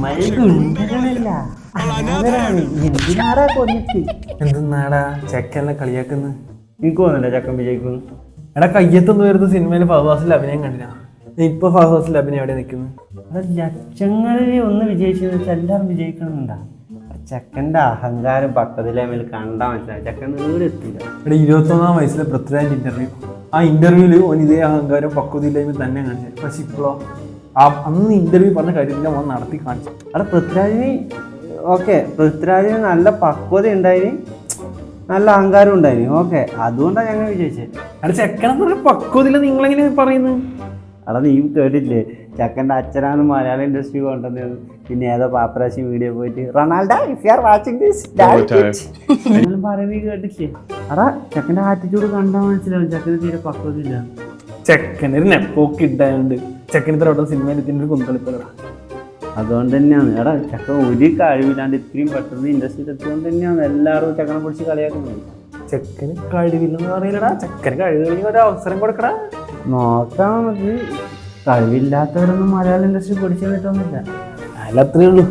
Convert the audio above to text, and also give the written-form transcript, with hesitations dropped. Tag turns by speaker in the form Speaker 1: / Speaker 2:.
Speaker 1: നമ്മള് ഗുണ്ടകളല്ല, അനാഥരാണ്. എന്തിനാടാ കൊന്നിട്ട്?
Speaker 2: എന്തെന്നാടാ ചെക്കനെ കളിയാക്കുന്നു?
Speaker 1: എനിക്ക് തോന്നുന്നില്ല ചക്കൻ വിജയിക്കുന്നു.
Speaker 2: എടാ കയ്യെത്തൊന്നും വരുന്ന സിനിമയിൽ ഫഹദ് അഭിനയം കണ്ടില്ല. ഇപ്പൊ ഫഹദ് അഭിനയം എവിടെ നിൽക്കുന്നു?
Speaker 1: അവിടെ ലക്ഷങ്ങളിൽ ഒന്ന് വിജയിച്ചെന്ന് വെച്ചാൽ എല്ലാവരും വിജയിക്കണമെന്നുണ്ടാ. ചെക്കൻ്റെ അഹങ്കാരം പക്കത്തിലെ മേൽ കണ്ടാൽ മനസ്സിലായി. ചെക്കൻ ദൂരെ എത്തില്ല.
Speaker 2: ഇവിടെ 21-ാം വയസ്സിലെ പൃഥ്വിരാജ് ഇന്റർവ്യൂ. ആ ഇന്റർവ്യൂല് ഓൻ ഇതേ അഹങ്കാരം പക്വതയില്ലായ്മ തന്നെ കാണിച്ചത്. പക്ഷെ ഇപ്പോഴോ അന്ന് ഇന്റർവ്യൂ പറഞ്ഞ കാര്യത്തില്ല ഓൻ നടത്തി കാണിച്ചു.
Speaker 1: അവിടെ പൃഥ്വിരാജിന് നല്ല പക്വത ഉണ്ടായിന്, നല്ല അഹങ്കാരം ഉണ്ടായിന്. ഓക്കെ, അതുകൊണ്ടാണ് ഞങ്ങൾ വിജയിച്ചത്.
Speaker 2: അവിടെ ചെക്കനെ പക്വതയില്ല നിങ്ങളെങ്ങനെ പറയുന്നു?
Speaker 1: അവിടെ നീ കേട്ടില്ലേ ചെക്കൻ്റെ അച്ഛനാണ് മലയാളം ഇൻഡസ്ട്രി കൊണ്ടുവന്നത്. പിന്നെ ഏതോ പാപ്പരാശി വീഡിയോ പോയിട്ട് Ronaldo if you are watching this പറയുന്നത് കേട്ടില്ലേ? അടാ ചെക്കൻ്റെ ആറ്റിറ്റ്യൂഡ് കണ്ടാൽ മനസ്സിലാവും ചെക്കന് തീരെ പക്വതയില്ല.
Speaker 2: ചെക്കനൊരു നെപ്പോക്ക് ഇട്ടായോണ്ട് ചെക്കൻ ഇത്ര സിനിമയിൽ ഇതിൻ്റെ ഒരു കുന്തളിപ്പല്ല.
Speaker 1: അതുകൊണ്ട് തന്നെയാണ് എടാ ചെക്കൻ ഒരു കഴിവില്ലാണ്ട് ഇത്രയും പെട്ടെന്ന് ഇൻഡസ്ട്രിയിൽ എത്തിയോണ്ട് തന്നെയാണ് എല്ലാവരും ചെക്കനെ പിടിച്ച് കളിയാക്കുന്നത്.
Speaker 2: ചെക്കന് കഴിവില്ലെന്ന് പറയില്ലടാ, ചെക്കന് കഴിവ് ഒരു അവസരം കൊടുക്കടാ.
Speaker 1: നോക്കാം, നമുക്ക് കഴിവില്ലാത്തവരൊന്നും മലയാളം ഇൻഡസ്ട്രി പിടിച്ചു കിട്ടുന്നില്ല.
Speaker 2: അല്ല അത്രേ ഉള്ളൂ.